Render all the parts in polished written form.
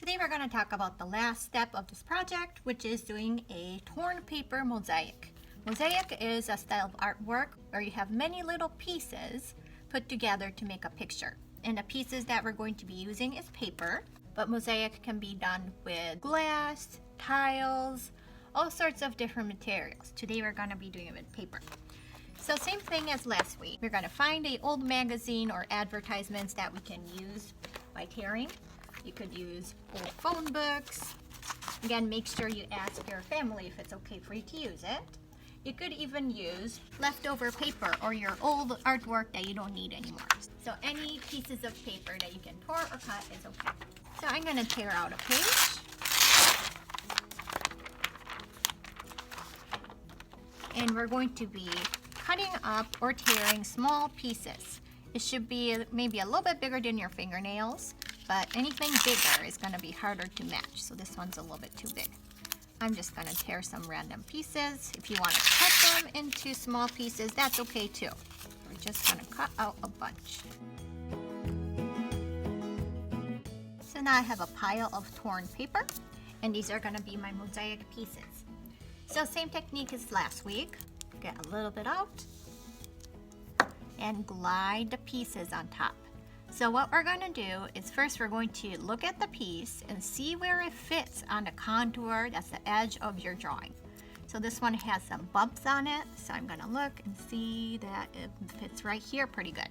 Today we're going to talk about the last step of this project, which is doing a torn paper mosaic. Mosaic is a style of artwork where you have many little pieces put together to make a picture. And the pieces that we're going to be using is paper, but mosaic can be done with glass, tiles, all sorts of different materials. Today we're going to be doing it with paper. So same thing as last week. We're going to find an old magazine or advertisements that we can use by tearing. You could use old phone books. Again, make sure you ask your family if it's okay for you to use it. You could even use leftover paper or your old artwork that you don't need anymore. So any pieces of paper that you can tore or cut is okay. So I'm going to tear out a page. And we're going to be cutting up or tearing small pieces. It should be maybe a little bit bigger than your fingernails, but anything bigger is going to be harder to match. So this one's a little bit too big. I'm just going to tear some random pieces. If you want to cut them into small pieces, that's okay too. We're just going to cut out a bunch. So now I have a pile of torn paper, and these are going to be my mosaic pieces. So same technique as last week. Get a little bit out and glide the pieces on top. So what we're going to do is first we're going to look at the piece and see where it fits on the contour, that's the edge of your drawing. So this one has some bumps on it, so I'm going to look and see that it fits right here pretty good.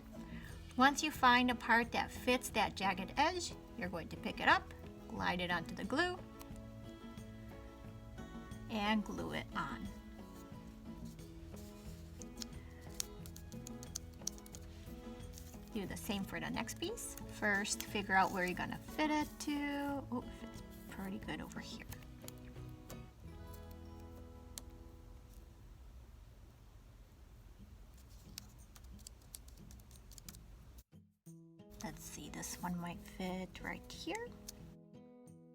Once you find a part that fits that jagged edge, you're going to pick it up, glide it onto the glue, and glue it on. Do the same for the next piece. First, figure out where you're going to fit it to. Oh, it fits pretty good over here. Let's see, this one might fit right here.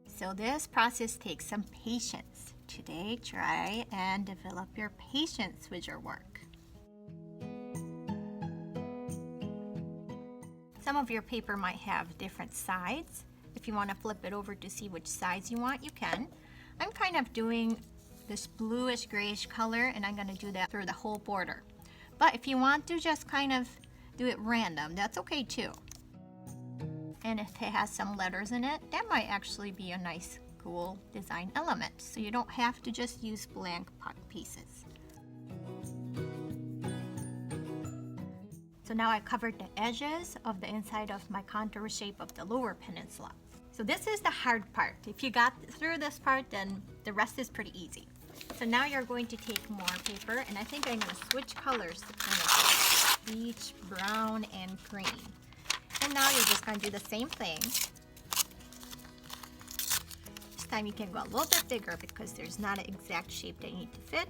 So this process takes some patience. Today, try and develop your patience with your work. Some of your paper might have different sides. If you want to flip it over to see which sides you want, you can. I'm kind of doing this bluish grayish color, and I'm going to do that through the whole border. But if you want to just kind of do it random, that's okay too. And if it has some letters in it, that might actually be a nice, cool design element. So you don't have to just use blank pieces. So now I covered the edges of the inside of my contour shape of the lower peninsula. So this is the hard part. If you got through this part, then the rest is pretty easy. So now you're going to take more paper, and I think I'm going to switch colors to kind of beach, brown, and green. And now you're just going to do the same thing. This time you can go a little bit bigger because there's not an exact shape that you need to fit.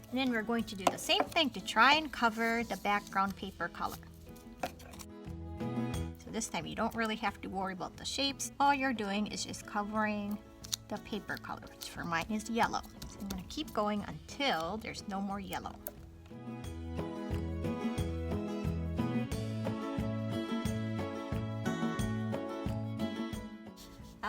And then we're going to do the same thing to try and cover the background paper color. So this time you don't really have to worry about the shapes. All you're doing is just covering the paper color, which for mine is yellow. So I'm going to keep going until there's no more yellow.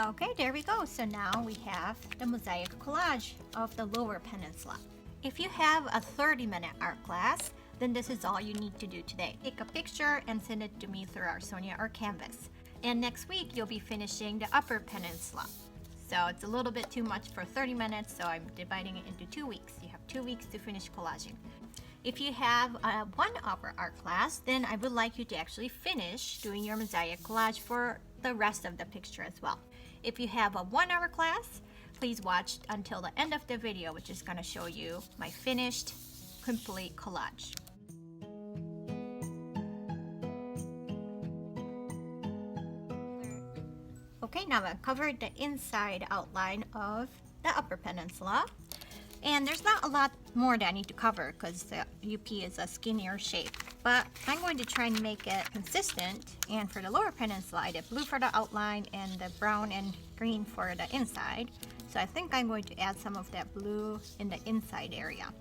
Okay, there we go. So now we have the mosaic collage of the lower peninsula. If you have a 30-minute art class, then this is all you need to do today. Take a picture and send it to me through our Sonia or Canvas. And next week, you'll be finishing the upper peninsula. So it's a little bit too much for 30 minutes, so I'm dividing it into 2 weeks. You have 2 weeks to finish collaging. If you have a 1-hour art class, then I would like you to actually finish doing your mosaic collage for the rest of the picture as well. If you have a 1-hour class, please watch until the end of the video, which is going to show you my finished, complete collage. Okay, now I've covered the inside outline of the upper peninsula. And there's not a lot more that I need to cover because the UP is a skinnier shape. But I'm going to try and make it consistent. And for the lower peninsula, I did blue for the outline and the brown and green for the inside. So I think I'm going to add some of that blue in the inside area.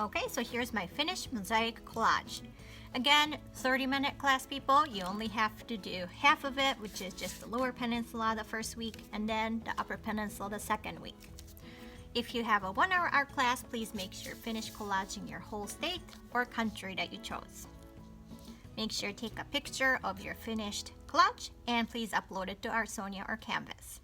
Okay, so here's my finished mosaic collage. Again, 30-minute class, people. You only have to do half of it, which is just the Lower Peninsula the first week, and then the Upper Peninsula the second week. If you have a 1-hour art class, please make sure finish collaging your whole state or country that you chose. Make sure to take a picture of your finished collage and please upload it to Artsonia or Canvas.